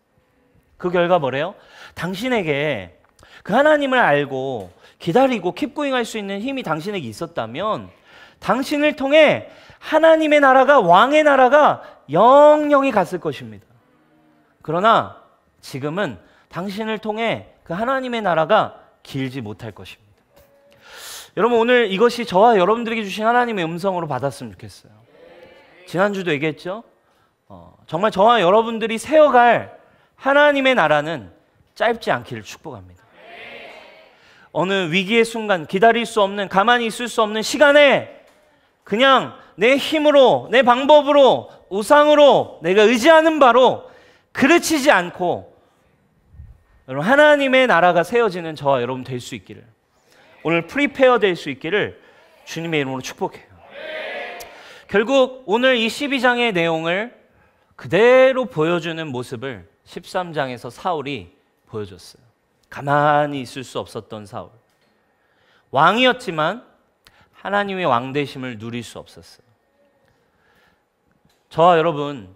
그 결과 뭐래요? 당신에게 그 하나님을 알고 기다리고 킵고잉할 수 있는 힘이 당신에게 있었다면 당신을 통해 하나님의 나라가 왕의 나라가 영영이 갔을 것입니다. 그러나 지금은 당신을 통해 그 하나님의 나라가 길지 못할 것입니다. 여러분 오늘 이것이 저와 여러분들에게 주신 하나님의 음성으로 받았으면 좋겠어요. 지난주도 얘기했죠. 정말 저와 여러분들이 세워갈 하나님의 나라는 짧지 않기를 축복합니다. 어느 위기의 순간 기다릴 수 없는 가만히 있을 수 없는 시간에 그냥 내 힘으로 내 방법으로 우상으로 내가 의지하는 바로 그르치지 않고 여러분 하나님의 나라가 세워지는 저와 여러분 될 수 있기를 오늘 프리페어 될 수 있기를 주님의 이름으로 축복해요. 결국 오늘 이 12장의 내용을 그대로 보여주는 모습을 13장에서 사울이 보여줬어요. 가만히 있을 수 없었던 사울. 왕이었지만 하나님의 왕되심을 누릴 수 없었어요. 저와 여러분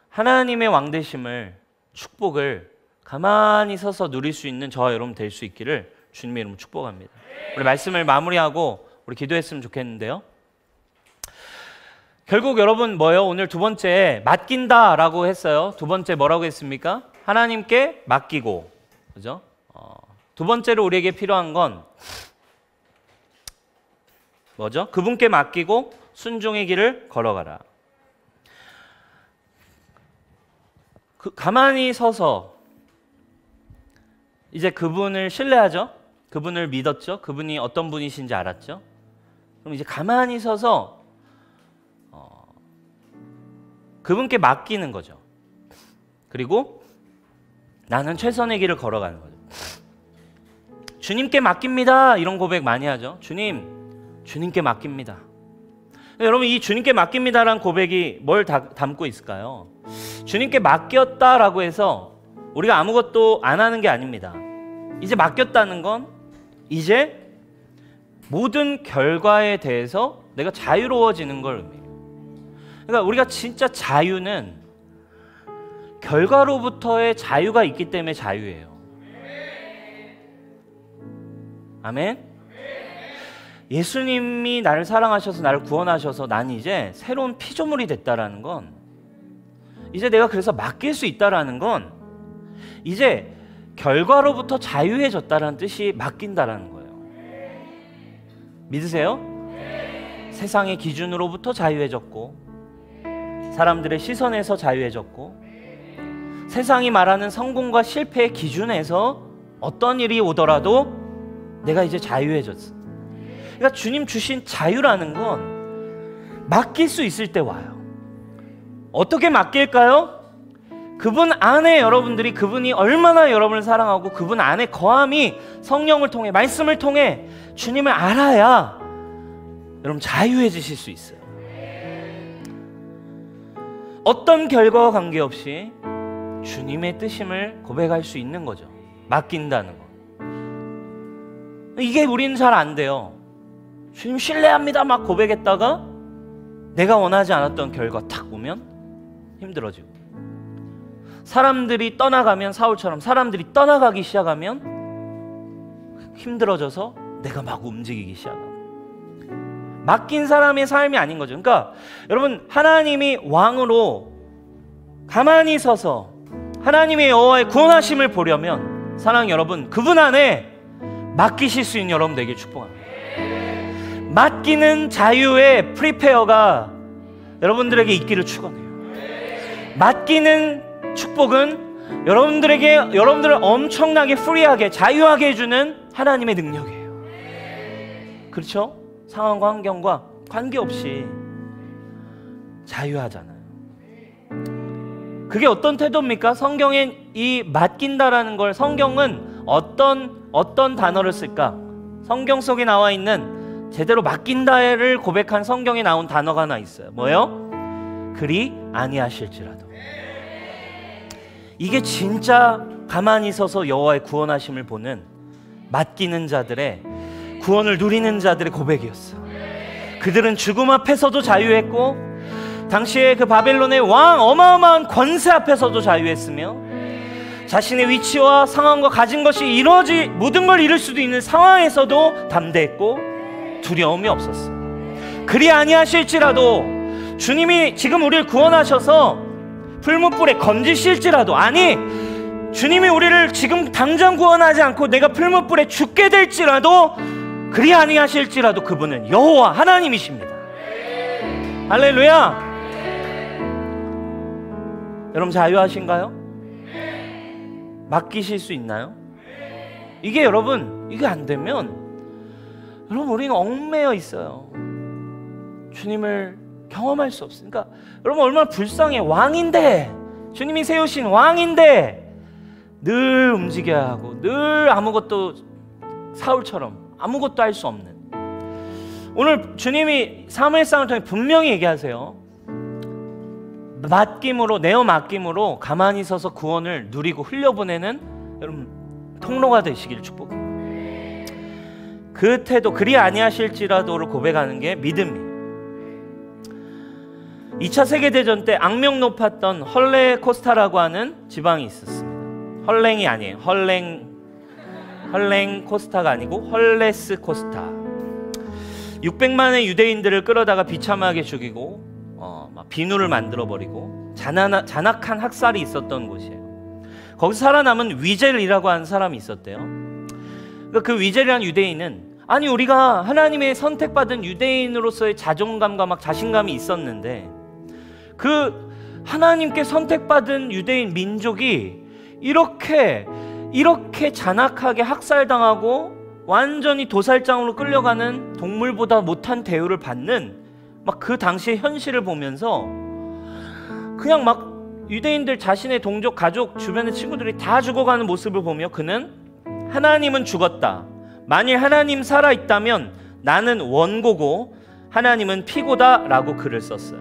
하나님의 왕되심을 축복을 가만히 서서 누릴 수 있는 저와 여러분 될 수 있기를 주님의 이름으로 축복합니다. 우리 말씀을 마무리하고 우리 기도했으면 좋겠는데요. 결국 여러분 뭐예요? 오늘 두 번째 맡긴다라고 했어요. 두 번째 뭐라고 했습니까? 하나님께 맡기고, 그죠? 두 번째로 우리에게 필요한 건 뭐죠? 그분께 맡기고 순종의 길을 걸어가라. 가만히 서서 이제 그분을 신뢰하죠? 그분을 믿었죠? 그분이 어떤 분이신지 알았죠? 그럼 이제 가만히 서서 그분께 맡기는 거죠. 그리고 나는 최선의 길을 걸어가는 거죠. 주님께 맡깁니다. 이런 고백 많이 하죠. 주님께 맡깁니다. 여러분 이 주님께 맡깁니다라는 고백이 뭘 담고 있을까요? 주님께 맡겼다라고 해서 우리가 아무것도 안 하는 게 아닙니다. 이제 맡겼다는 건 이제 모든 결과에 대해서 내가 자유로워지는 걸 의미해요. 그러니까 우리가 진짜 자유는 결과로부터의 자유가 있기 때문에 자유예요. 아멘? 예수님이 나를 사랑하셔서 나를 구원하셔서 난 이제 새로운 피조물이 됐다라는 건, 이제 내가 그래서 맡길 수 있다라는 건 이제 결과로부터 자유해졌다라는 뜻이 맡긴다라는 거예요. 믿으세요? 세상의 기준으로부터 자유해졌고, 사람들의 시선에서 자유해졌고, 세상이 말하는 성공과 실패의 기준에서 어떤 일이 오더라도 내가 이제 자유해졌어. 그러니까 주님 주신 자유라는 건 맡길 수 있을 때 와요. 어떻게 맡길까요? 그분 안에 여러분들이, 그분이 얼마나 여러분을 사랑하고 그분 안에 거함이 성령을 통해, 말씀을 통해 주님을 알아야 여러분 자유해지실 수 있어요. 어떤 결과와 관계없이 주님의 뜻임을 고백할 수 있는 거죠. 맡긴다는 거. 이게 우리는 잘 안 돼요. 주님 신뢰합니다 막 고백했다가 내가 원하지 않았던 결과 탁 오면 힘들어지고, 사람들이 떠나가면, 사울처럼 사람들이 떠나가기 시작하면 힘들어져서 내가 막 움직이기 시작하고, 맡긴 사람의 삶이 아닌 거죠. 그러니까 여러분, 하나님이 왕으로 가만히 서서 하나님의 여호와의 구원하심을 보려면, 사랑하는 여러분, 그분 안에 맡기실 수 있는 여러분 되길 축복합니다. 맡기는 자유의 프리페어가 여러분들에게 있기를 축원해요. 맡기는 축복은 여러분들을 엄청나게 프리하게, 자유하게 해주는 하나님의 능력이에요. 그렇죠? 상황과 환경과 관계없이 자유하잖아요. 그게 어떤 태도입니까? 성경엔 이 맡긴다라는 걸, 성경은 어떤 단어를 쓸까? 성경 속에 나와 있는 제대로 맡긴다를 고백한 성경에 나온 단어가 하나 있어요. 뭐예요? 그리 아니하실지라도. 이게 진짜 가만히 서서 여호와의 구원하심을 보는 맡기는 자들의, 구원을 누리는 자들의 고백이었어요. 그들은 죽음 앞에서도 자유했고, 당시에 그 바벨론의 왕, 어마어마한 권세 앞에서도 자유했으며, 자신의 위치와 상황과 가진 것이 모든 걸 잃을 수도 있는 상황에서도 담대했고 두려움이 없었어요. 그리 아니하실지라도, 주님이 지금 우리를 구원하셔서 풀무불에 건지실지라도, 아니 주님이 우리를 지금 당장 구원하지 않고 내가 풀무불에 죽게 될지라도, 그리 아니하실지라도 그분은 여호와 하나님이십니다. 할렐루야. 여러분 자유하신가요? 맡기실 수 있나요? 이게 여러분, 이게 안 되면 여러분 우리는 얽매여 있어요. 주님을 경험할 수 없으니까. 여러분 얼마나 불쌍해. 왕인데, 주님이 세우신 왕인데 늘 움직여야 하고, 늘 아무것도, 사울처럼 아무것도 할 수 없는. 오늘 주님이 사무엘상을 통해 분명히 얘기하세요. 맡김으로, 내어 맡김으로 가만히 서서 구원을 누리고 흘려보내는 여러분 통로가 되시기를 축복해요. 그 태도, 그리 아니하실지라도를 고백하는 게 믿음이에요. 2차 세계대전 때 악명 높았던 헐레코스타라고 하는 지방이 있었습니다. 헐랭이 아니에요. 헐랭 코스타가 아니고 헐레스 코스타. 600만의 유대인들을 끌어다가 비참하게 죽이고 막 비누를 만들어버리고 잔악한 학살이 있었던 곳이에요. 거기서 살아남은 위젤이라고 하는 사람이 있었대요. 그 위젤이라는 유대인은, 아니 우리가 하나님의 선택받은 유대인으로서의 자존감과 막 자신감이 있었는데, 그 하나님께 선택받은 유대인 민족이 이렇게 잔악하게 학살당하고 완전히 도살장으로 끌려가는 동물보다 못한 대우를 받는 막 그 당시의 현실을 보면서 그냥 막 유대인들 자신의 동족, 가족, 주변의 친구들이 다 죽어가는 모습을 보며 그는 하나님은 죽었다. 만일 하나님 살아있다면 나는 원고고 하나님은 피고다 라고 글을 썼어요.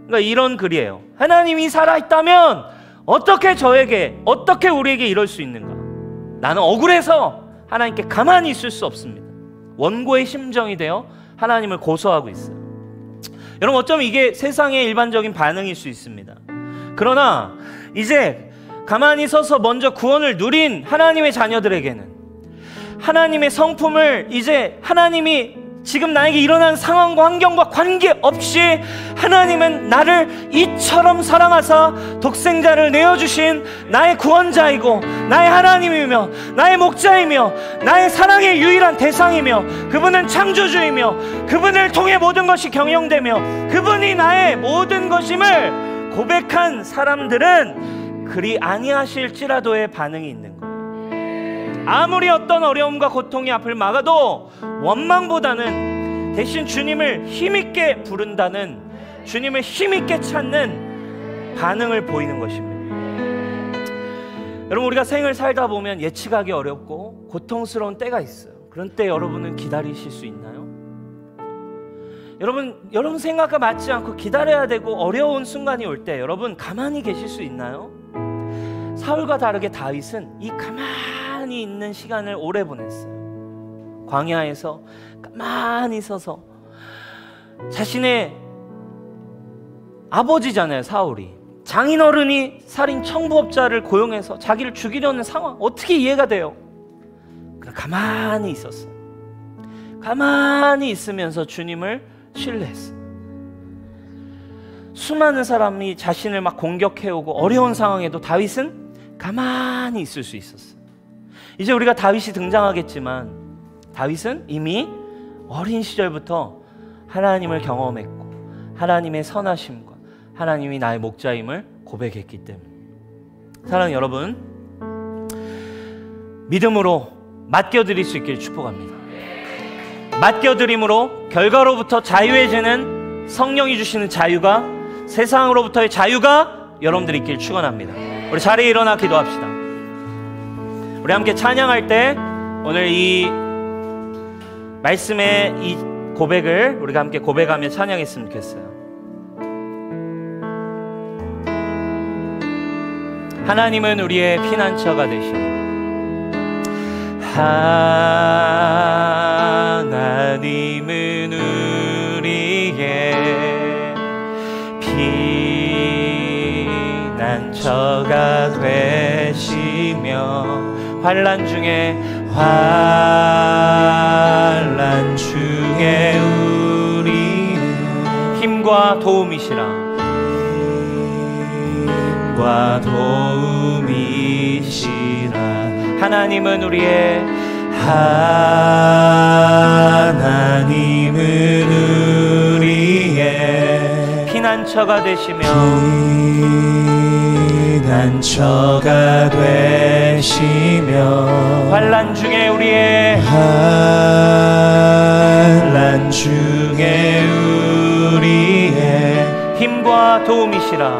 그러니까 이런 글이에요. 하나님이 살아있다면 어떻게 우리에게 이럴 수 있는가? 나는 억울해서 하나님께 가만히 있을 수 없습니다. 원고의 심정이 되어 하나님을 고소하고 있어요. 여러분 어쩌면 이게 세상의 일반적인 반응일 수 있습니다. 그러나 이제 가만히 서서 먼저 구원을 누린 하나님의 자녀들에게는 하나님의 성품을 이제 하나님이 지금 나에게 일어난 상황과 환경과 관계없이 하나님은 나를 이처럼 사랑하사 독생자를 내어주신 나의 구원자이고 나의 하나님이며 나의 목자이며 나의 사랑의 유일한 대상이며 그분은 창조주이며 그분을 통해 모든 것이 경영되며 그분이 나의 모든 것임을 고백한 사람들은 그리 아니하실지라도의 반응이 있는 거예요. 아무리 어떤 어려움과 고통이 앞을 막아도 원망보다는 대신 주님을 힘있게 부른다는, 주님을 힘있게 찾는 반응을 보이는 것입니다. 여러분, 우리가 생을 살다 보면 예측하기 어렵고 고통스러운 때가 있어요. 그런 때 여러분은 기다리실 수 있나요? 여러분 생각과 맞지 않고 기다려야 되고 어려운 순간이 올 때 여러분 가만히 계실 수 있나요? 사울과 다르게 다윗은 이 가만히 있는 시간을 오래 보냈어요. 광야에서 가만히 서서 자신의 아버지잖아요, 사울이. 장인어른이 살인 청부업자를 고용해서 자기를 죽이려는 상황, 어떻게 이해가 돼요? 그냥 가만히 있었어요. 가만히 있으면서 주님을 신뢰했어요. 수많은 사람이 자신을 막 공격해오고 어려운 상황에도 다윗은 가만히 있을 수 있었어요. 이제 우리가 다윗이 등장하겠지만 다윗은 이미 어린 시절부터 하나님을 경험했고 하나님의 선하심과 하나님이 나의 목자임을 고백했기 때문에, 사랑하는 여러분, 믿음으로 맡겨드릴 수 있기를 축복합니다. 맡겨드림으로 결과로부터 자유해지는 성령이 주시는 자유가, 세상으로부터의 자유가 여러분들이 있길 축원합니다. 우리 자리에 일어나 기도합시다. 우리 함께 찬양할 때 오늘 이 말씀의 이 고백을 우리가 함께 고백하며 찬양했으면 좋겠어요. 하나님은 우리의 피난처가 되시니 하나님은 우리의 피난처가 되시며 환난 중에 우리는 힘과 도움이시라. 도움이시라. 하나님은 우리의 피난처가 되시며 환난 중에 우리의 힘과 도움이시라.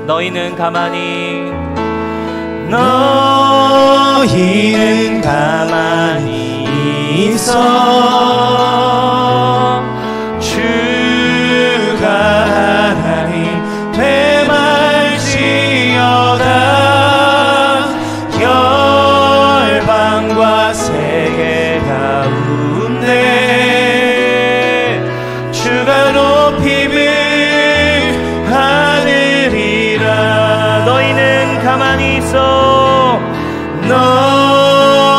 너희는 가만히 있어 주가 하나님 되말지어다. 열방과 세계 가운데 주가 높임을 하느리라. 너희는 가만히 있어.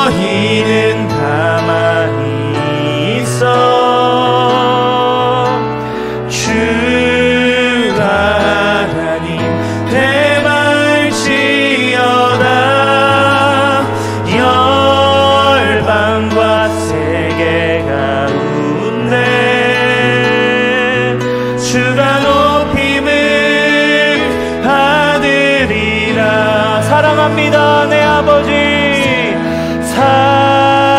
너희는 가만히 있어 주가 하나님 되말지어다. 열방과 세계 가운데 주가 높임을 하느리라. 사랑합니다 내 아버지, 사랑합니다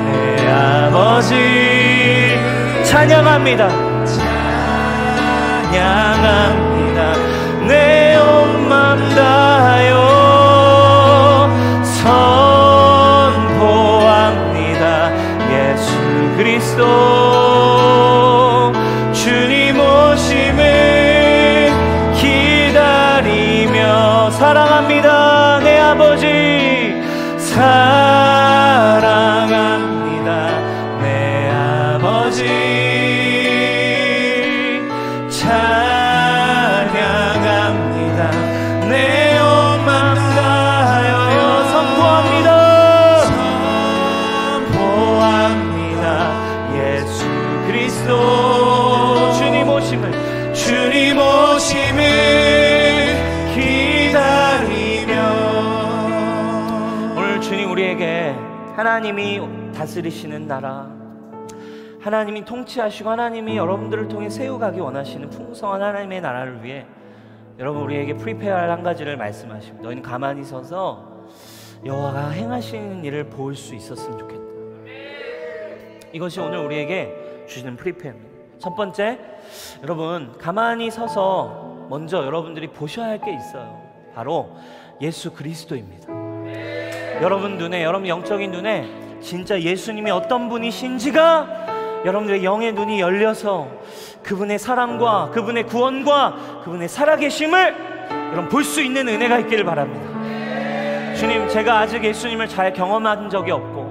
내 아버지. 찬양합니다 내 온 맘 다하여 선포합니다. 예수 그리스도 주님 오심을 기다리며 사랑합니다 내 아버지, 사랑합니다 내 아버지. 찬양 그리스도 주님 오심을 기다리며. 오늘 주님 우리에게 하나님이 다스리시는 나라, 하나님이 통치하시고 하나님이 여러분들을 통해 세워가기 원하시는 풍성한 하나님의 나라를 위해 여러분 우리에게 프리페어할 한 가지를 말씀하십니다. 너희는 가만히 서서 여호와가 행하시는 일을 볼 수 있었으면 좋겠다. 이것이 오늘 우리에게 주시는 프리페어입니다. 첫 번째, 여러분 가만히 서서 먼저 여러분들이 보셔야 할 게 있어요. 바로 예수 그리스도입니다. 여러분 눈에, 여러분 영적인 눈에 진짜 예수님이 어떤 분이신지가 여러분들의 영의 눈이 열려서 그분의 사랑과 그분의 구원과 그분의 살아계심을 여러분 볼 수 있는 은혜가 있기를 바랍니다. 주님, 제가 아직 예수님을 잘 경험한 적이 없고,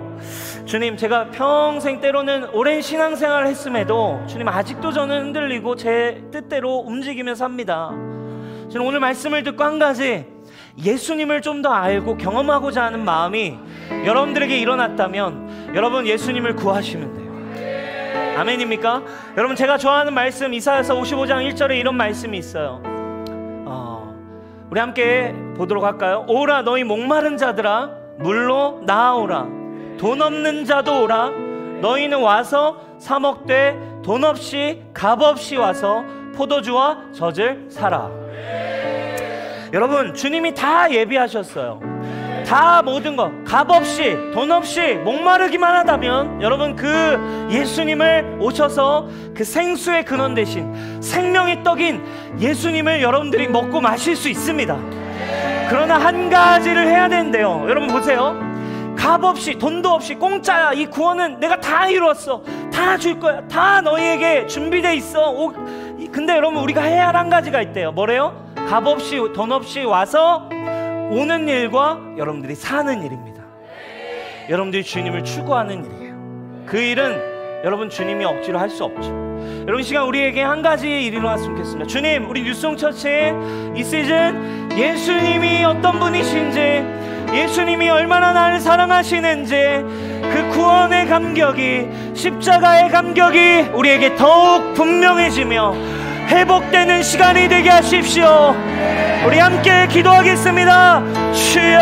주님, 제가 평생 때로는 오랜 신앙생활을 했음에도 주님 아직도 저는 흔들리고 제 뜻대로 움직이며 삽니다. 저는 오늘 말씀을 듣고 한 가지, 예수님을 좀 더 알고 경험하고자 하는 마음이 여러분들에게 일어났다면 여러분 예수님을 구하시면 돼요. 아멘입니까? 여러분, 제가 좋아하는 말씀 이사야서 55장 1절에 이런 말씀이 있어요. 우리 함께 보도록 할까요? 오라 너희 목마른 자들아 물로 나아오라. 돈 없는 자도 오라. 너희는 와서 사 먹되 돈 없이 값 없이 와서 포도주와 젖을 사라. 여러분, 주님이 다 예비하셨어요. 다 모든 것, 값 없이 돈 없이 목마르기만 하다면 여러분 그 예수님을 오셔서 그 생수의 근원 대신 생명의 떡인 예수님을 여러분들이 먹고 마실 수 있습니다. 그러나 한 가지를 해야 되는데요. 여러분 보세요. 값 없이 돈도 없이 공짜야. 이 구원은 내가 다 이루었어. 다 줄 거야. 다 너희에게 준비돼 있어. 근데 여러분 우리가 해야 할 한 가지가 있대요. 뭐래요? 값 없이 돈 없이 와서 오는 일과 여러분들이 사는 일입니다. 여러분들이 주님을 추구하는 일이에요. 그 일은 여러분 주님이 억지로 할 수 없죠. 여러분 이 시간 우리에게 한 가지 일이 일어났으면 좋겠습니다. 주님, 우리 뉴스홍처치의 이 시즌 예수님이 어떤 분이신지, 예수님이 얼마나 나를 사랑하시는지 그 구원의 감격이, 십자가의 감격이 우리에게 더욱 분명해지며 회복되는 시간이 되게 하십시오. 우리 함께 기도하겠습니다. 주여,